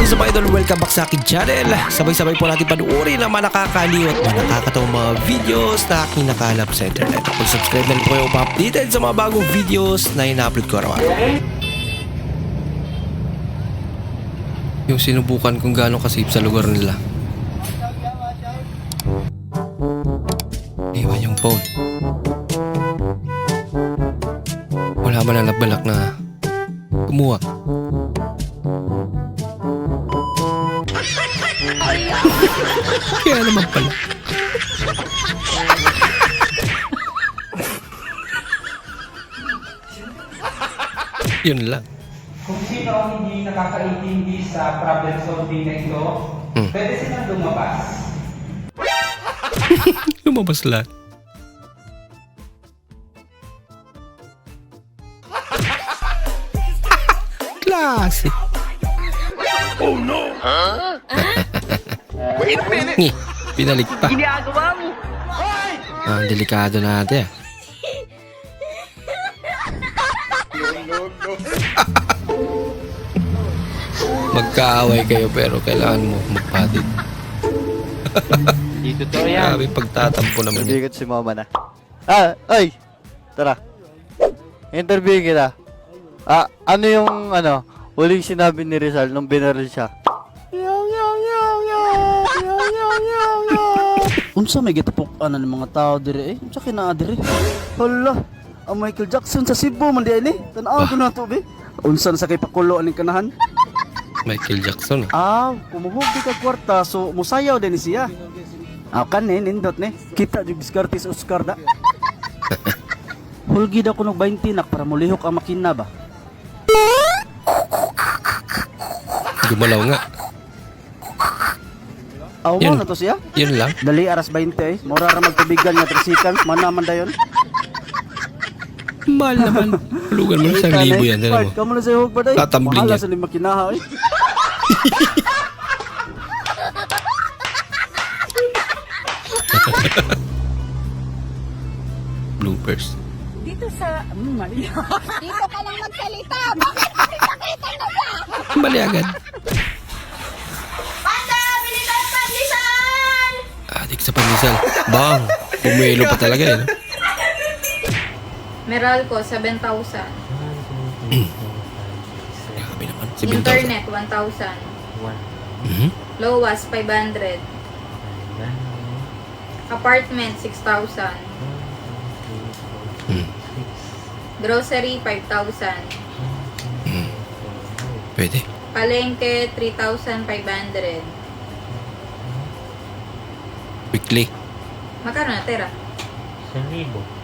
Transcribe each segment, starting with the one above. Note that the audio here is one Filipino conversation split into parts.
is up, idol? Welcome back sa akin channel. Sabay-sabay po natin panuorin ang mga nakakaliw at mga nakakatawang mga videos na aking nakalap sa internet. Kung subscribe na rin po kayo pa-updated sa mga bagong videos na ina-upload ko araw. Yung sinubukan kung gaano kasip sa lugar nila. Iwan yung phone. Wala man ang nagbalak na kumuha. Kaya naman pala. Yun lang. Kung sino ang hindi nakakaintindi sa problem solving na ito, pwede silang lumabas. Lumabas lahat. Klase. Oh no! Wait a minute! Pinalik pa. Ginagawa mo! Ah, delikado natin. Magkaaway kayo pero kailangan mo magpatid. Dito to yan. Grabe pagtatampo naman yun. Sabihin ko si mama na. Ay! Tara. Interview kita. Ano yung huling sinabi ni Rizal nung binaril siya? Unsa may gitapok-an ng mga tao dire unsa kinaa dire? Hala, ang Michael Jackson sa Cebu man di ini. Tan-aw ko na to be. Unsa na sa kay pakulo aning kanahan? Michael Jackson. Kumuhog di ka kwarta so musayaw din siya. Kanin nindot ni. Kita jud diskarte sa Oscar da. Hulgi daw kuno 20 nak para mulihok ang makina ba. Gumalaw nga. Aw Yun. mo na to siya? Yun lang. Dali aras 20 eh. Mura ra magtubigan nga trisikan, manaman dayon. Mahal naman. Hulugan mo 1,000 yan. Tinan mo. Kamu na sa hug ba day? Tatambling Mahala yan. sa ni makinaha eh. Bloopers. Dito sa... Mali. Dito ka lang magsalita. Bakit kasi pakita na ba? Mali agad. Panda, bili tayo pandisan! Adik sa pandesal. Bang! Pumelo pa talaga eh. No? Meralco, 7,000. Grabe naman. 7,000. Internet, 1,000. Mhm. Lowas, 500. Apartment, 6,000. Hmm. Grocery, 5,000. Pwede. Palengke, 3,500. Weekly. Magkano na tira? 1,000.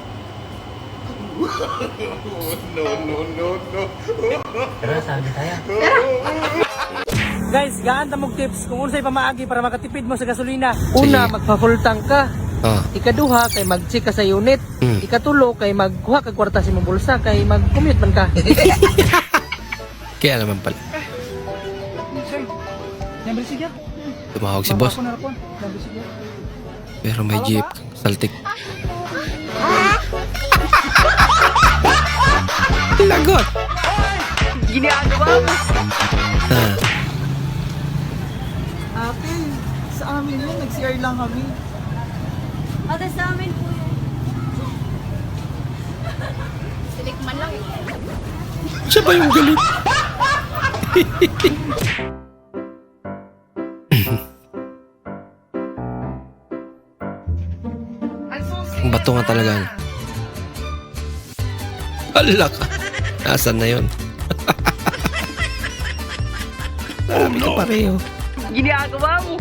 Tara, sabi tayo. Guys, gaan ta mong tips kung unsay pamaagi para makatipid mo sa gasolina. Una, Sige. magpa-full tank ka. Ikaduha, kay mag-check ka sa unit. Ikatulo, kay magkuha ka kwarta sa imong bulsa, kay mag-commute man ka. Kaya naman pala. Tumawag si boss. Pero may jeep kang saltik. Lagot! Ginagawa mo. Ate, sa amin yun, nag-CR lang kami. Ate, sa amin po yun. Silikman lang. Siya ba yung galit? Ang bato nga talaga. Ala ka. Nasaan na yun? Marami ka pareho. Ginagawa mo.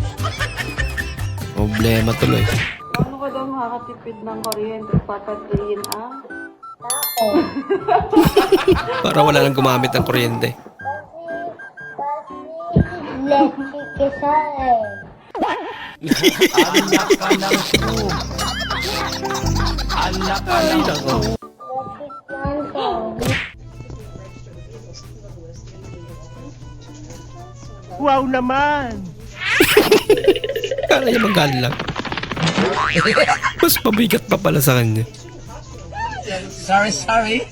Problema tuloy. Paano ka daw makakatipid ng kuryente? Papatiliin Para wala nang gumamit ng kuryente. Ay, nako. Wow naman. Kala niya magaling lang. Mas pabigat pa pala sa kanya. Sorry.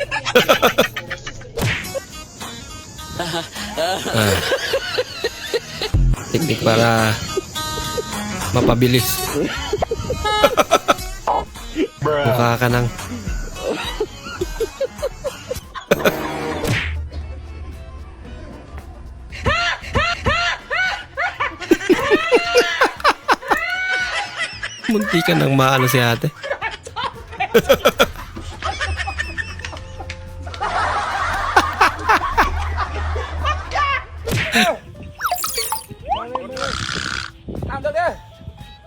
Teknik para mapabilis. Mukha ka ng munti ka nang maano si ate.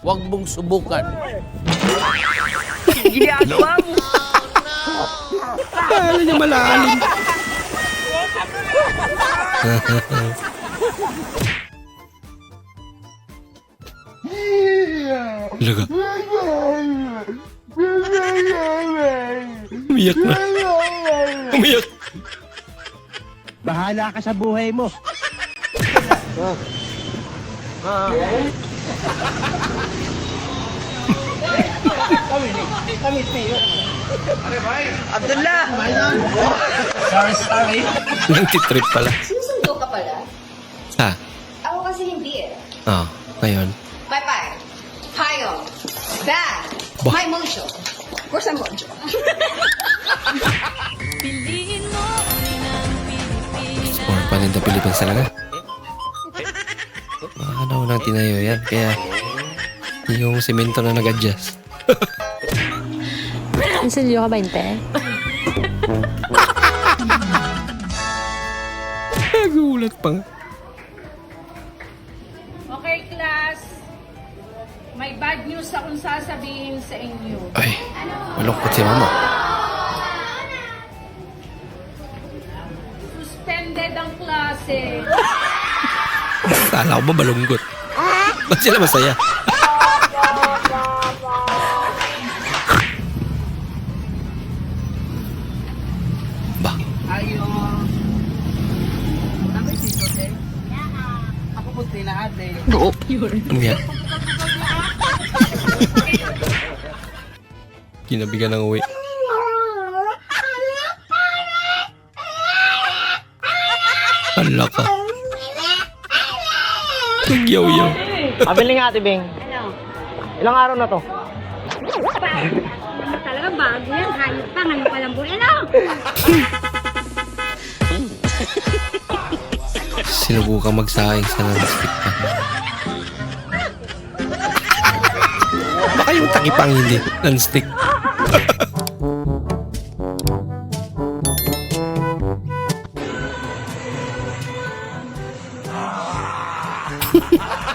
Huwag mong subukan. Ginagawa mo. Paano niya malalim? Laga. Umiyak na. Umiyak. Bahala ka sa buhay mo. Abdullah! Nagtitrip pala. Sinusundo ka pala? Ha? Ako kasi hindi eh. Oh, ngayon. Bye-bye. Hayo. Bad. Bah. My mojo. Where's my mojo? Or paninda Philippines talaga. Ano nang tinayo yan. Kaya yung semento na nag-adjust. Insilyo ka 20? Nagulat pa nga. Okay, class. May bad news akong sasabihin sa inyo. Ay, malungkot si mama. Suspended ang klase. Kala ko ba malungkot? Ba't sila masaya? Ba? Ayo. Ano si Jote? Ako po tinaad eh. Umiyak. Kinabi ka ng uwi. Hala ka. Nagyaw-yaw. Pabili nga, Ate Bing. Ilang araw na to? Talaga bago yan. Hayop pa. Ngayon pa lang buhay. Ano? Sinubukang magsaing sa non-stick pa. Baka yung takipang hindi. Non-stick.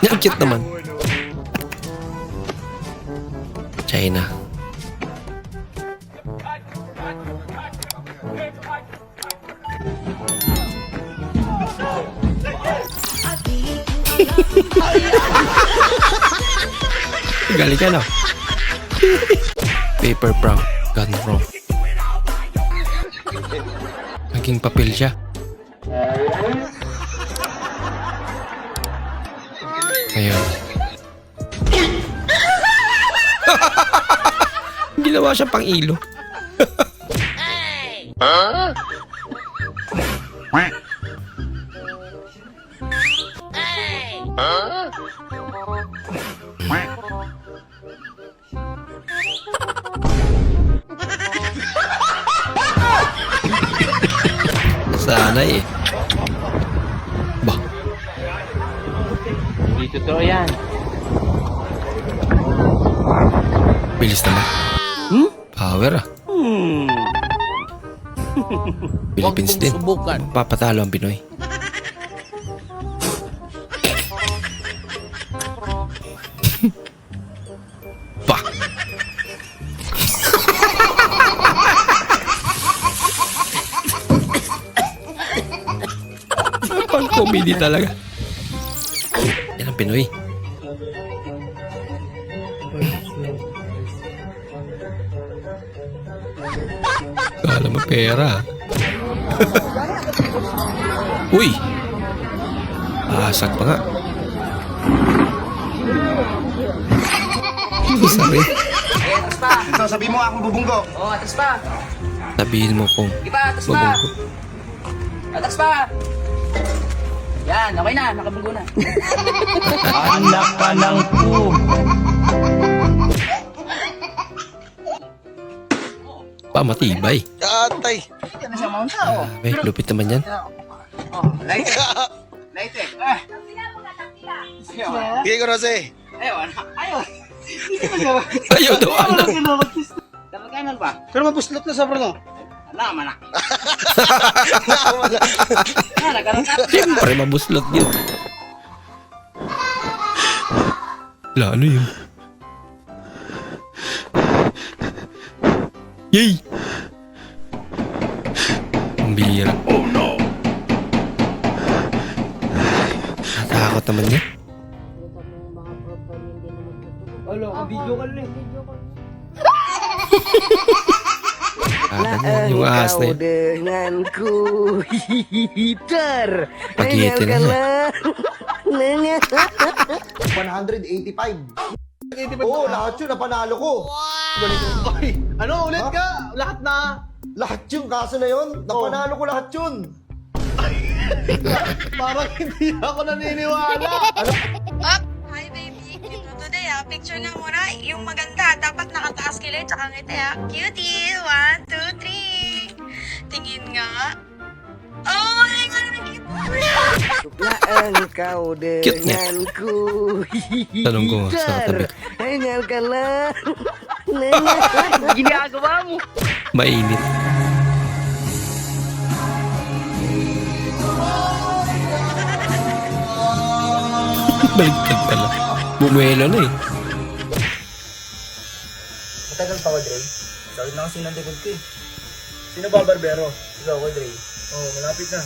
Ang cute naman. China. Gali ka no? Paper prank gone wrong. Naging papel siya. Ngayon. Ginawa siya pang ilo. Sana eh. Bah. Hindi totoo yan. Bilis naman. Power ah. Philippines din. Subukan. Papatalo ang Pinoy. Bah. Pang comedy talaga. Yan ang Pinoy. Kala mo pera. Uy! Asag pa nga. Sorry. Atas pa. Ito, sabi mo akong bubunggo. Oh, atas pa. Sabihin mo kung Ipa, atas pa. bubunggo. Atas pa. Yan, okay na. Nakabunggo na. ka ng po. Pa, matibay. Atay. May lupit naman yan. Sige ko, Rose. Ayaw daw, ano? Pero mabuslot na sa no? Siyempre, mabuslot yun. Wala, ano yun? Yay! Ang bihira. Oh no! Natakot naman niya. Yung ahas na yun. Denganku hitar. Pag-iitin na niya. 185. Oo, lahat yun, napanalo ko. Ay, ano ulit ka? Lahat na. Lahat yun, kaso na yun, napanalo ko lahat yun. Parang hindi ako naniniwala. Hi baby, ito today picture nga muna, yung maganda, dapat nakataas kilay, tsaka ngiti Cutie, 1, 2, 3. Tingin nga. Oh my God, Laan kau Cute niya. denganku Tanong ko sa katabi. Hingal ka lang. Ginagawa mo. Mainit. Baligtad pala. Bumuelo na eh. Matagal pa ko, Dre. Sakit na kasi ng likod ko eh. Sino ba barbero? Ikaw ko, Dre. Oo, malapit na.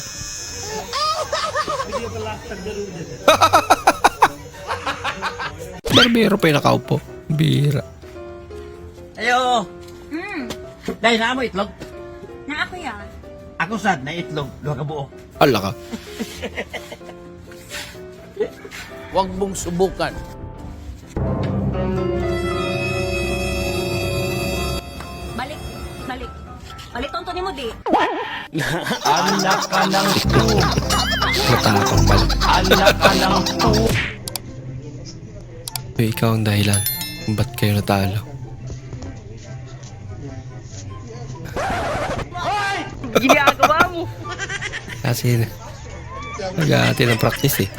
Barbero pa yung nakaupo. Bira. Ayo! Dahil na mo itlog. Na ako yan. Ako sad na itlog. Luha ka buo. Ala ka. Huwag mong subukan. Balik. Baliton to ni mo di. Anak ka ng po. Matapang pala. Anak ka ng po. Ikaw ang dahilan kung ba't kayo natalo. Ginagawa mo. Kasi nag-aati ng practice eh.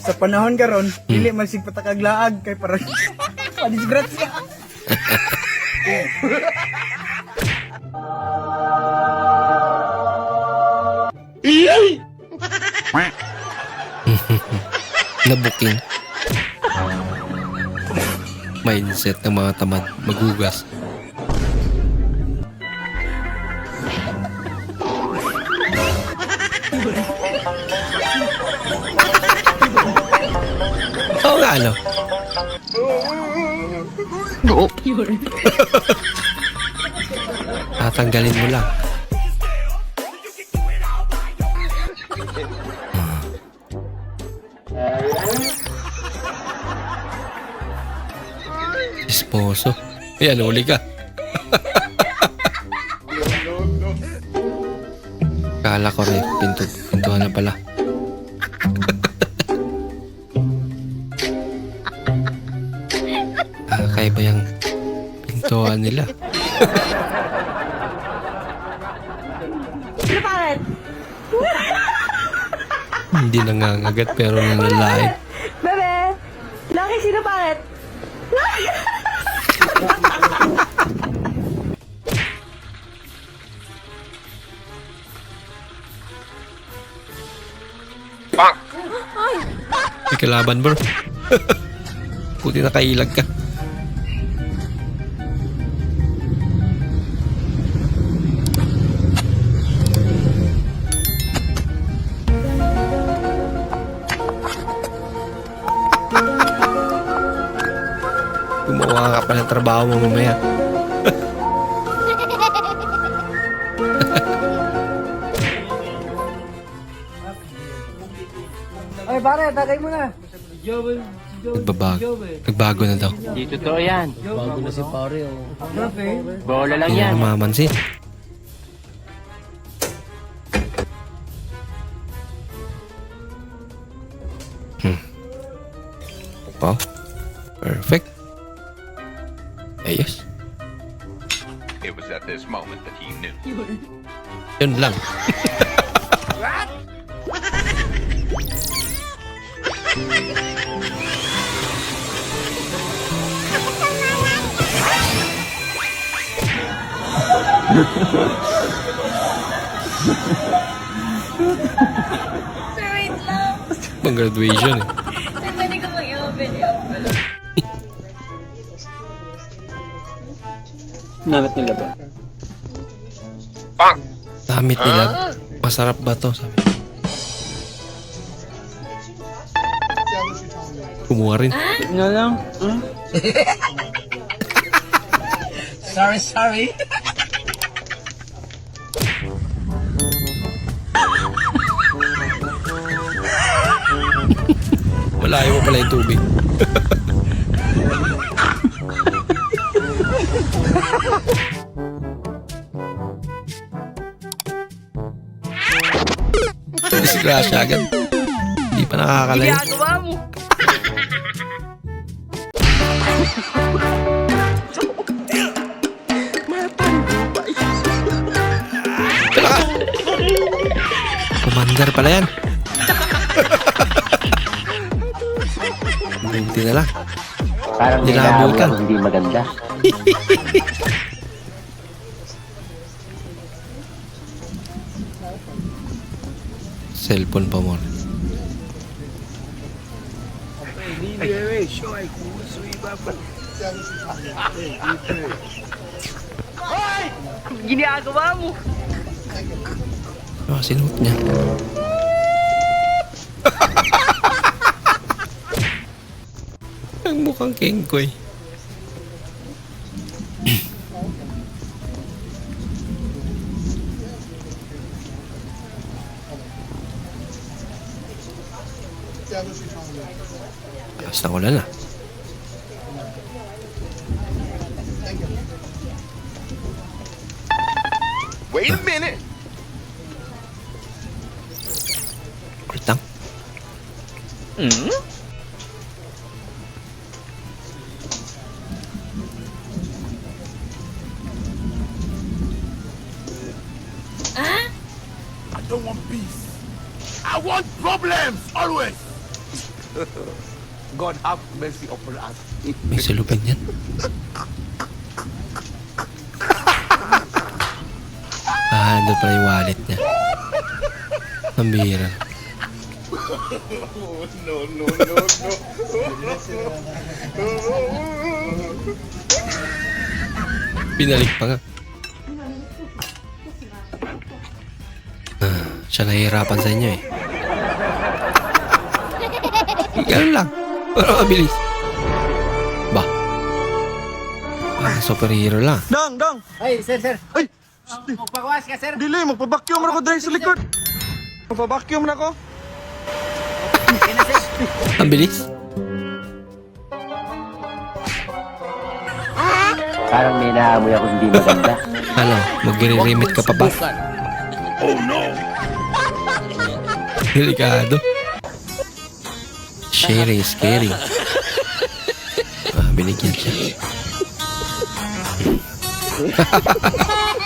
Sa panahon karon, dili man sig patakaglaag kay para disgrasya. Nabuking. Mindset ng mga tamad maghugas. Oo nga, ano? Tatanggalin mo lang. Esposo. Ayan, uli ka. Kala ko rin, pintuan na pala. Kaiba yung pintuan nila. Hindi nangangagat pero nanlalait. Bebe! Laki, sino bakit? May kalaban, bro. Puti nakailag ka. Gumawa ka pa ng trabaho mo mamaya. Ay, pare, tagay mo na. Nagbago na daw. Di totoo yan. Bago na si pare, oh. Bola lang Hindi na yan. namamansin. Wow. Perfect. Ayos. It was at this moment that he knew. Yun lang. Sir, wait lang. Pang graduation eh. Sir, pwede ko mag-i-open yung envelope. Damit nila. Masarap ba to? Sabi. Kumuha rin. Nga lang. Sorry. Malayo mo pala yung tubig. Disgrasya agad. Hindi pa nakakalayo. Ginagawa mo. Commander pala yan. Buti na lang. Parang Hindi may nakabutan. naamoy ako hindi maganda. Cellphone pa mo. Ginagawa mo. Ah, sinuot niya. Ang mukhang kengkoy. Basta ko lang na. Wait a minute. Kultang. I don't want peace. I want problems always. God have mercy upon us. May silupin yan. Ah, doon pala yung wallet niya. Ang bihira. No. Binalik pa nga. Siya nahihirapan sa inyo eh. Ganun lang. Pero mabilis. Ba? Superhero lang. Dong! Ay, sir. Ay! Magpakawas ka, sir. Dili, magpabacuum na ako dahil sa likod. Magpabacuum na ako. Ang bilis. Parang may naamoy ako hindi maganda. Ano? Magre-remit ka pa ba? Oh no. Delikado. Sharing is caring. Binigyan siya.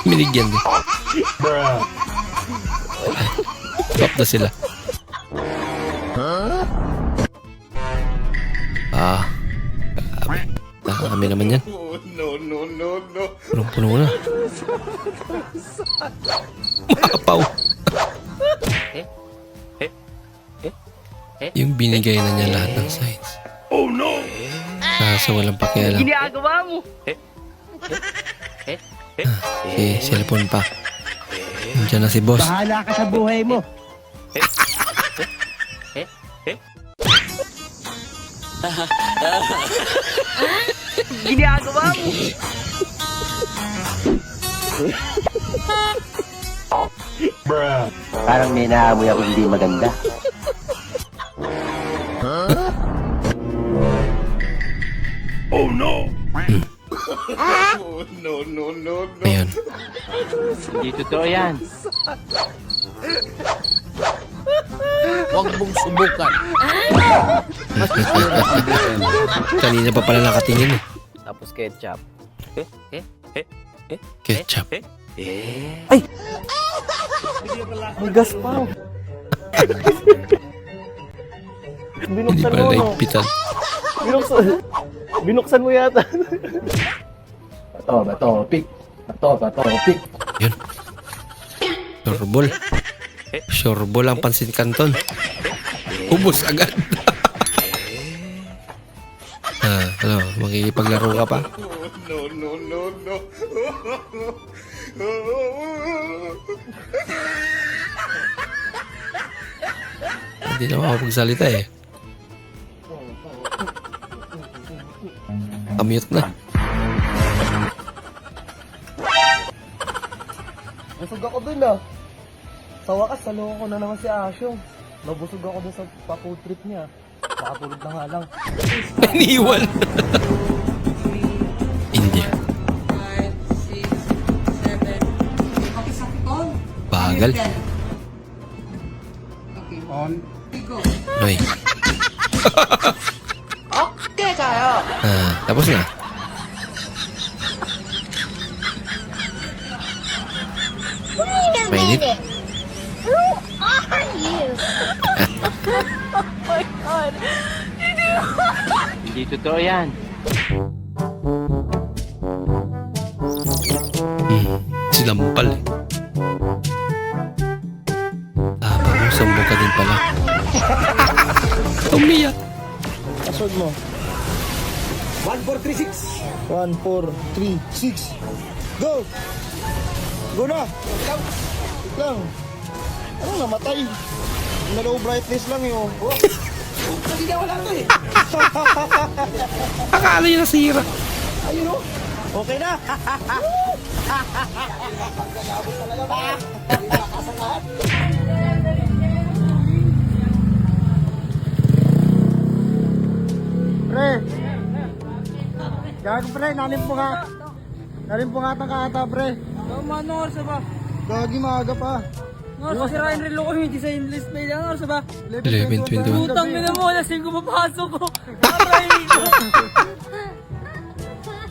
Binigyan din. Top na sila. Grabe. Nakakami naman yan. No. Punong-puno na. Mapaw. Yung binigay na niya lahat ng signs. Oh no. Kaso walang pakialam. Ginagawa mo. Cellphone pa. Nandiyan na si boss. Bahala ka sa buhay mo. Ginagawa mo. Parang may naamoy ako hindi maganda. Ayun. Hindi totoo yan. Huwag mong subukan. Kanina pa pala nakatingin eh. Tapos ketchup. Ketchup. May gas pa. Hindi pala naigpitan. Binuksan mo yata. Bato, pick. Yun. Sureball. Sureball ang pansit canton. Ubus agad. Ano, makikipaglaro ka pa? Hindi na makapagsalita eh. Kamute na. Busog ako dun ah. Sa wakas, salungo ko na naman si Asyong. Nabusog ako dun sa pa-food trip niya. Nakatulog na nga lang. Iniwan. India. Bagal. Noy. Okay kayo. Tapos na. Mainit. Who are you? Hindi totoo yan. Sinampal eh. Tama mo, sambong ka din pala. Umiyak. Password mo. 1436. 1436. Go! Go na! Wait lang. Ano namatay? Na-low brightness lang yun. Hindi na wala to eh. Akala niya nasira. Ayun o. Okay na. Pre. Gago pre, nalimpo ka. Nalimpo nga ka ata pre. Ano oras ba? Gagi maaga pa. Oras sirain relo ko hindi sa English play. Ano oras ba? 11:21. Utang mo na mo, lasing ko papasok ko.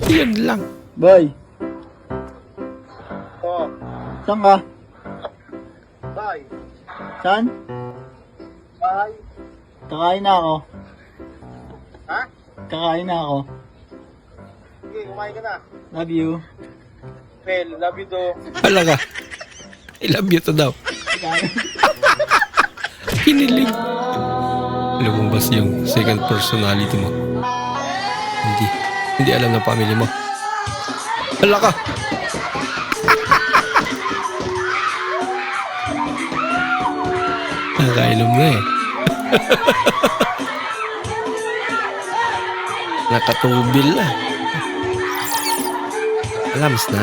Yun lang. Boy. Oh. Saan ka? Bye. Saan? Bye. Kakain na ako. Ha? Kakain na ako. Sige, kumain ka na. Love you. Well, love you too. Hala ka. I love you to daw. Kinilig. Lumabas yung second personality mo. Hindi alam ng family mo. Hala ka. Nakainom na eh. Nakatubil na. Alams na.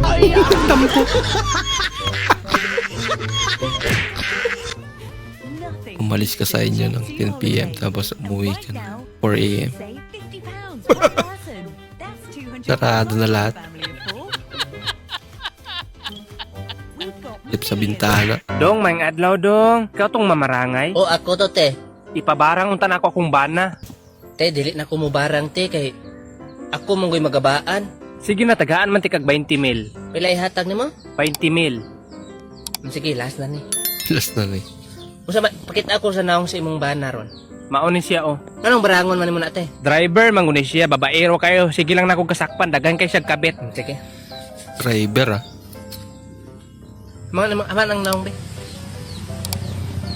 Ay, tagdam ko. Umalis ka sa inyo ng 10 PM tapos umuwi ka ng 4 AM. Sarado na lahat. Tip sa bintana. Dong, may adlaw dong. Ikaw tong mamarangay. O ako to te. Ipabarang unta na ako akong bana. Te, dili na ko mo barang te kay ako monggoy magabaan. Sige na, tagaan man tikag 20 mil. Pila ihatag nimo? 20 mil. Sige, last na ni. Last na rin. Usa pakita ako sa naong sa imong bana ron. Mauni siya oh. Anong barangon man nimo na te? Driver, manguni siya. Babaero kayo. Sige lang na akong kasakpan. Dagan kay siya kabit. Sige. Driver ah. Mga aman ang naong be.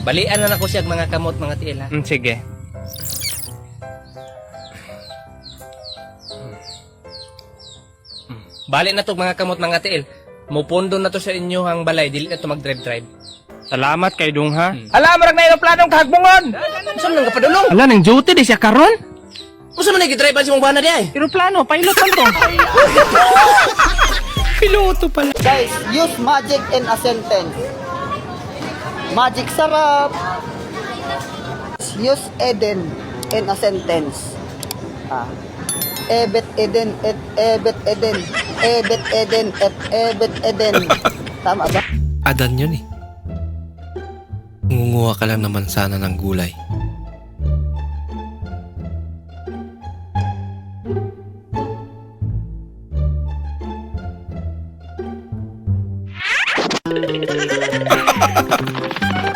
Balian na nako siya mga kamot mga tiil ha. Sige. Bali na to mga kamot mga tiil. Mupondo na to sa inyo ang balay, dili na to mag-drive-drive. Salamat kay Dong ha. Ala, marag na planong kahagbungon. Saan nang kapadulong? Ala, nang duty di siya karon. Usa man nag-drive si mong bana di ay? Pero plano, pilot man to. Piloto pala. Guys, use magic in a sentence. Magic sarap. use Eden in a sentence. Ebet Eden et Ebet Eden. Ebet Eden et Ebet Eden. Tama ba? Adan yun eh. Ngunguha ka lang naman sana ng gulay.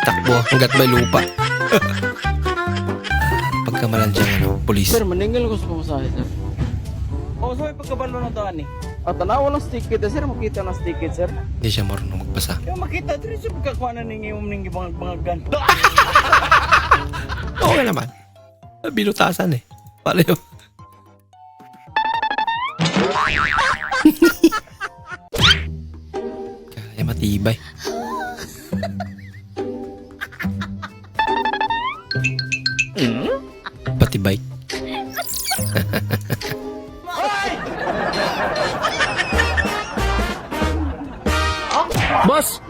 Takbo hanggat may lupa. Pagkamalan dyan, polis. maninggal ko sa pamasahe, sir. Oo, sa may pagkabalo na daan eh. At tanawa ng stickit, sir. Makita ng stickit, sir. Hindi siya marunong magbasa. Kaya makita, sir. Sir, pagkakuha na ng bangag-bangagan. Oo naman. Binutasan eh. Paano yun? Kaya matibay. Patibay. Boss,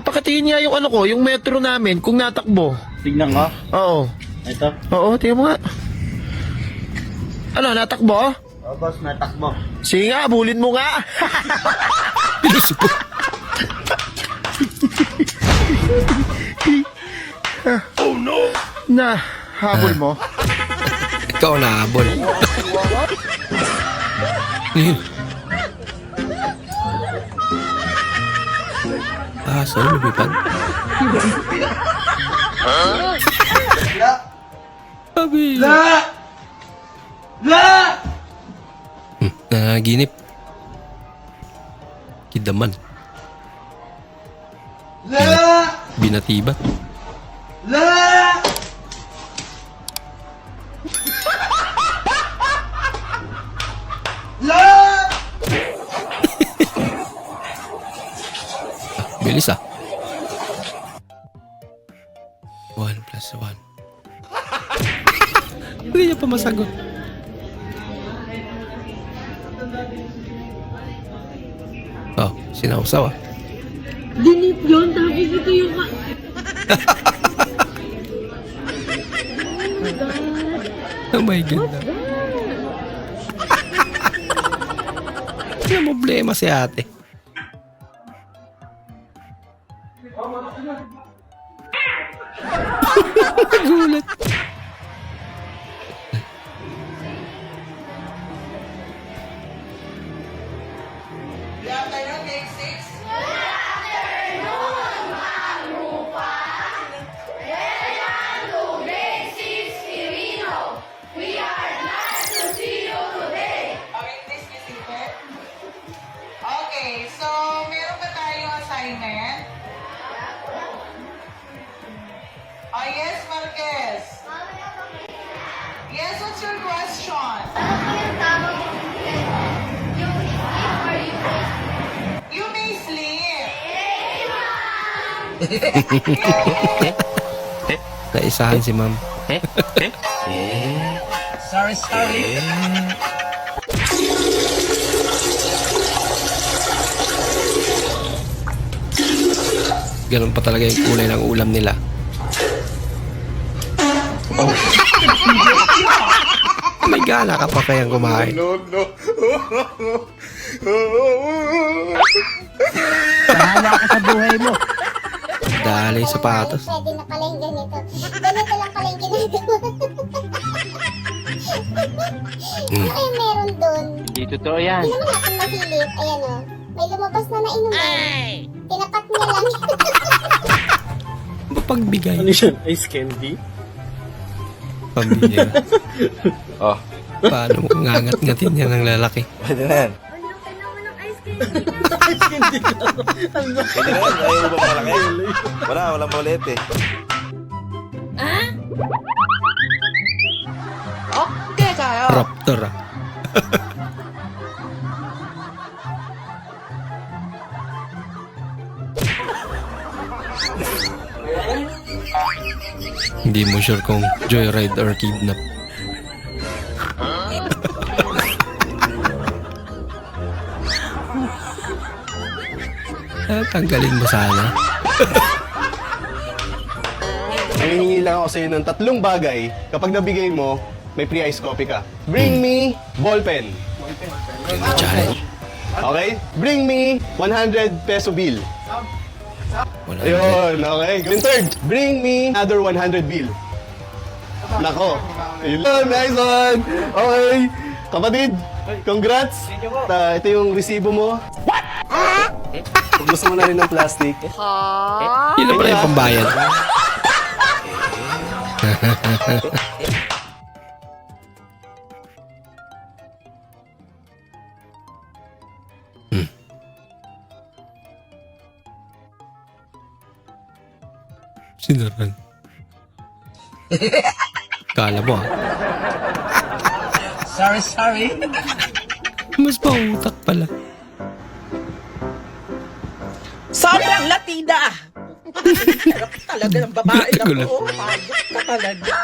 pakitingin niya yung ano ko, yung metro namin, kung natakbo. Tignan ka. Oo. Ito. Oo, tingnan mo nga. Ano, natakbo? Oh, boss, natakbo. Sige nga, abulin mo nga. Oh no! Na, habol mo. Ikaw na habol. Saan lumipad? Sabi. Nanaginip. Kidaman. Binatibat. Bilis ah. 1 plus 1. Hindi niya pa masagot. Oh, sinausaw ah. Dinip yun, tapos ito yung... Oh my God. Ano problema si ate? Nagulat. Okay, so meron ba tayong assignment? Oh, yes, Marquez. Yes, what's your question? You may sleep. Naisahan si ma'am. Sorry. Ganun pa talaga yung kulay ng ulam nila. May gana ka pa kayang kumain. Bahala ka sa buhay mo. Dali sapatos. Pwede na pala yung ganito. Ganito lang pala yung ginagawa. Ano kayong meron dun? Hindi totoo yan. Hindi naman natin masilip. Ayan o. May lumabas na nainuman. Tinapat niya lang. Pagbigay. yan? Ice candy? Pambihira. Oh. Paano mo ngangat-ngatin yan ng lalaki? Pwede na yan. Ice candy ka. Pwede na yan, ayaw mo ba malaki? Walang maulit eh. Okay kayo. Raptor ah. Hindi mo sure kung joyride or kidnap. Tanggalin mo sana. Nangihingi lang ako sa'yo ng 3 bagay. Kapag nabigay mo, may free ice coffee ka. Bring me ballpen. Challenge. Okay? Bring me 100 peso bill. Wala. Ayun, okay. And third, bring me another 100 bill. Nako. Ayun, nice one. Okay. Kapatid, congrats. Ito yung resibo mo. What? Kung gusto mo na rin ng plastic. Yun na pala yung pambayad. Sinaran. Kala mo Sorry. Mas pautak pala. Sobrang Latina! Talaga ng babae na Gulat. po. Pagod ka talaga.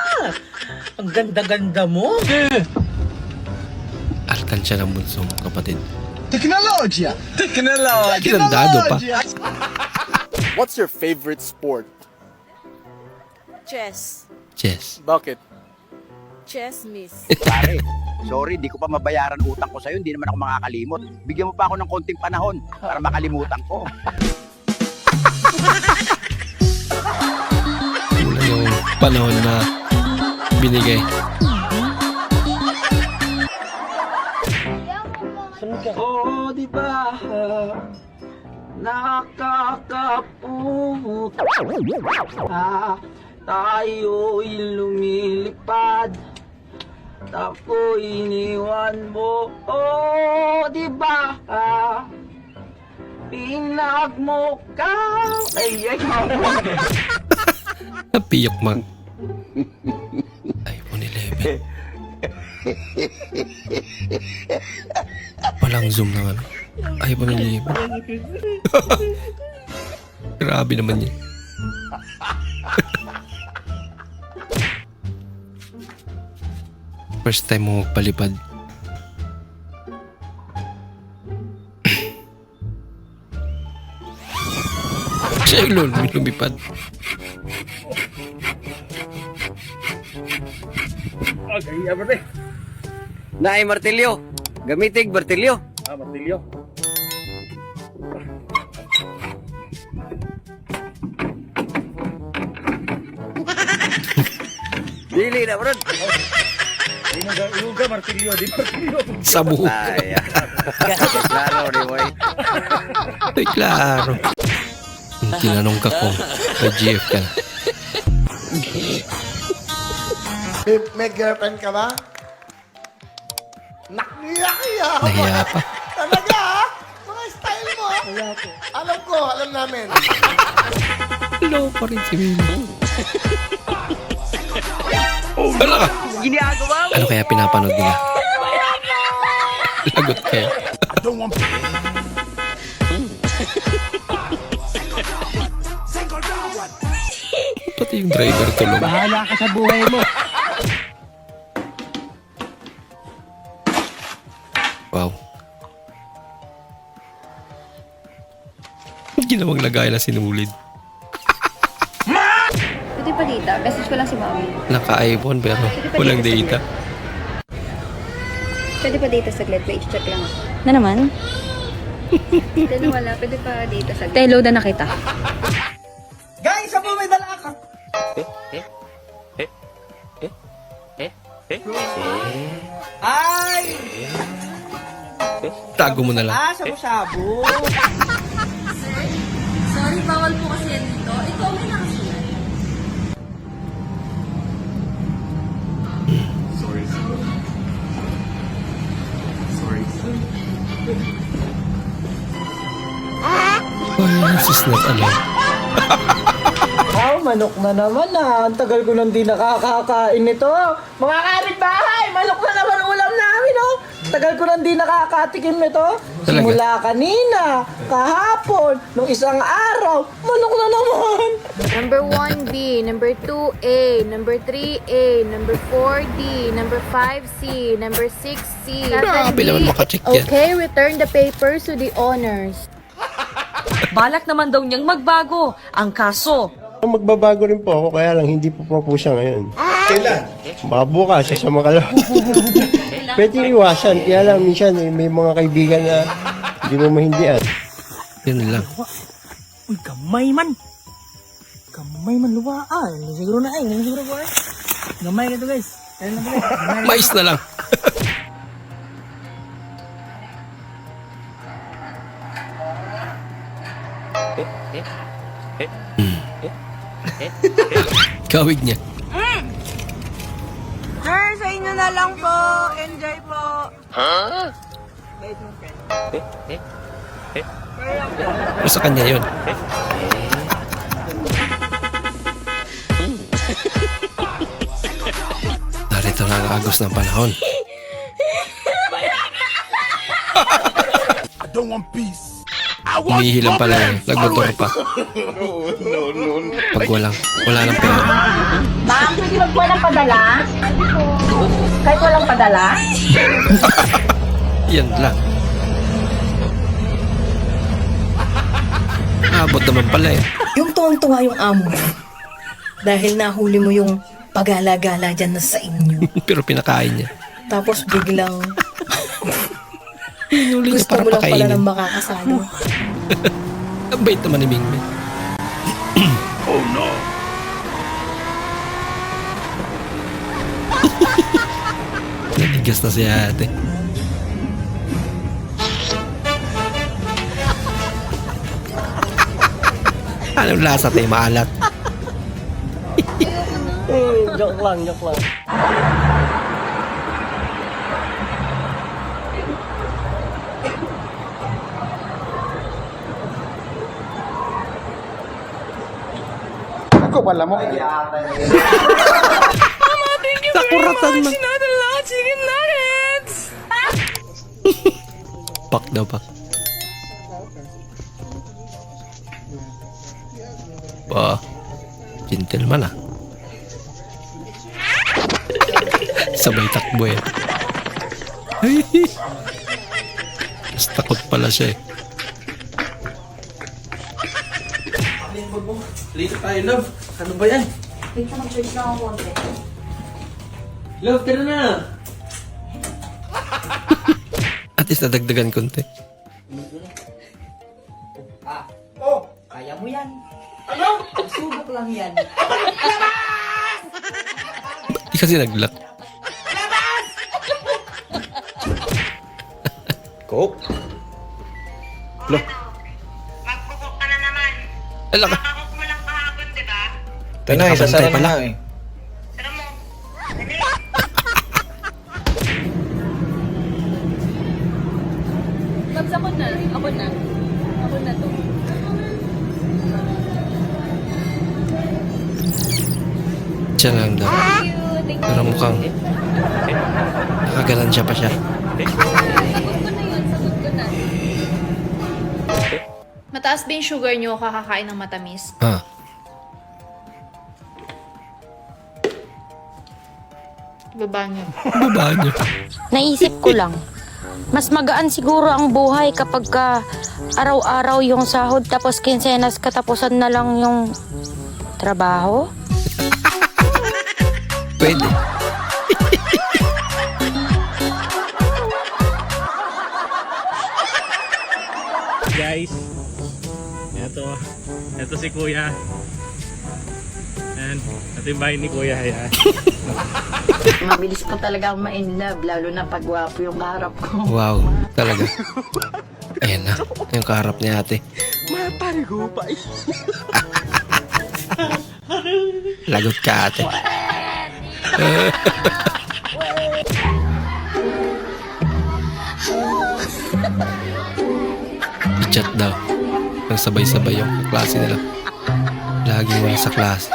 Ang ganda-ganda mo. Alkansya ng bunsong kapatid. Teknologya! Kinandado pa. What's your favorite sport? Chess. Chess. Bakit? Chess, miss. Pare, sorry, di ko pa mabayaran utang ko sa'yo. Hindi naman ako makakalimot. Bigyan mo pa ako ng konting panahon para makalimutan ko. Wala yung panahon na binigay. Oo, di ba? Nakakaputa. Tayo'y lumilipad. Tapo iniwan mo. Oo, di ba? Pinagmukha. Ay. Napiyok mang. iPhone 11. Walang zoom na ano. iPhone 11. Grabe naman yan. First time mo magpalipad. Siya yung lumipad. Naay martilyo. Gamitig martilyo. Martilyo. Dili na, bro. Inuga martilyo, di martilyo. Sa buhok. Ay, klaro, di boy. Ay, klaro. Yung tinanong ka kung may GF ka na. May girlfriend ka ba? Nakiya Nahiya pa. Talaga ha? Mga style mo ha? Alam ko, alam namin. Hello pa rin si Milo. Wala ka. Ginagawa mo. Ano kaya pinapanood nila? Lagot kayo. Pati yung driver tulog. Bahala ka sa buhay mo. Wow. Ginawang lagay na sinulid. Pwede pa dita. Message ko lang si Mami. Naka-iPhone pero walang data. Pwede pa dita saglit. Wait, check lang ako. Na naman? Pwede wala. Pwede pa dita saglit. Tayo, load na kita. Guys, ako may dala ka. Ay! Tago mo na lang. Shabu-shabu. Sorry, bawal po kasi yan dito. Ito, okay na kasi. Why is this not allowed? Manok na naman Ang tagal ko nang di nakakakain nito. Mga kapitbahay, manok na naman ulam namin Tagal ko nang di nakakatikim nito. Simula kanina, kahapon, nung isang araw, manok na naman. Number 1B, number 2A, number 3A, number 4D, number 5C, number 6C, Grabe naman makacheck yan. Okay, return the papers to the owners. Balak naman daw niyang magbago. Ang kaso, Magbabago rin po ako, kaya lang hindi po siya ngayon. Kailan? Baka bukas, sa makalawa. Pwede iwasan, kaya lang minsan may mga kaibigan na hindi mo mahindian. Yun lang. Uy, gamay man. Gamay man, luwaan. Siguro na ay, siguro ko ay. Gamay ka to guys. Ayun na guys. Mais na lang. Kawig niya. Sir, sa inyo na lang po. Enjoy po. Pero sa kanya yun. Narito na ang agos ng panahon. Umihilang pala eh. Nagmotor pa. Pag wala ng pera. Ma'am, pwede magkuha ng padala? Kahit walang padala? Yan lang. Abot naman pala eh. Yung tuwang-tuwa yung amo mo. Dahil nahuli mo yung pagala-gala dyan na sa inyo. Pero pinakain niya. Tapos biglang Hinuli niya gusto para mo lang pala pakainin. ng makakasalo. Ang bait naman ni Mingming. Oh no! Nanigas na si ate. Anong lasa tayo maalat? Joke lang, joke lang. Ako pala mo. Nakuratan na. Pak daw pak. Wah, gentleman ah. Sabay takbo eh. Mas takot pala siya eh. Late tayo, love. Ano ba yan? Wait na, mag-charge lang ako konti. Love, tara na. At least nadagdagan konti. Kaya mo yan. Ano? Subok lang yan. Di kasi nag-lock. Coke? Lo. Magkukok ka na naman. Ala ka. Makakok mo lang kahapon, di ba? Tanay, sasara na eh. Tara mo. Babs, ako na. Ako na. Ako na to. Siya lang daw. Thank you. Thank you. Pero mukhang nakagalan siya pa siya. Sagot ko na yun. Sagot ko na. Mataas ba yung sugar nyo kakakain ng matamis? Ah. Baba nyo. Baba niyo. Naisip ko lang, mas magaan siguro ang buhay kapag ka araw-araw yung sahod tapos kinsenas katapusan na lang yung trabaho. Pwede. Guys, ito si Kuya. And ito yung bahay ni Kuya. Ayan. Mabilis ko talaga ma-in love, lalo na pag gwapo yung kaharap ko. Wow, talaga. Ayan na, yung kaharap ni ate. Matarigo pa eh. Lagot ka ate. I-chat daw. Nang sabay-sabay yung klase nila. Laging wala sa klase.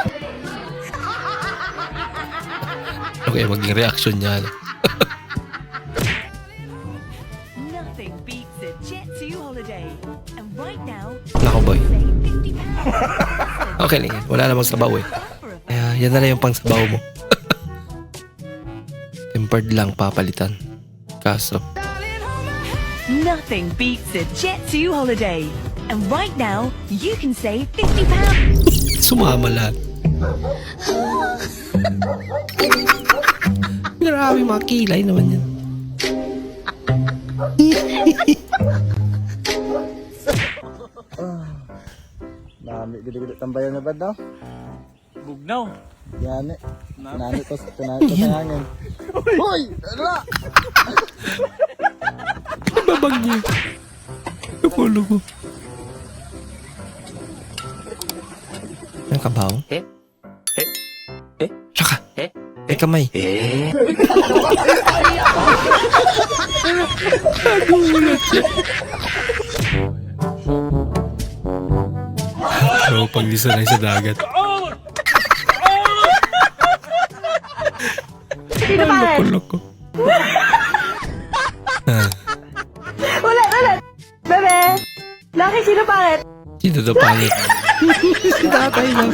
Okay, maging reaction niya. Nothing beats a Jet2 holiday. And right now, Nako boy. Okay lang yan. Wala namang sabaw eh. Kaya yan na lang yung pang sabaw mo. Tempered lang papalitan. Kaso, nothing beats a Jet2 holiday. And right now, you can save £50. Sumama lahat. Grabe, mga kilay naman yan. Nami, gede-gede tambayan na ba daw? Bugnaw. Yan eh. Nani to sa hangin. Hoy! Ano? Babag niya. Napulo ko. Ang kabaw? Tsaka. May kamay. Nagulat siya. So, pag di sanay sa dagat. Sino pangit? Loko-loko. Ulit! Bebe! Laki, sino pangit? Sino daw pangit? Si tatay lang.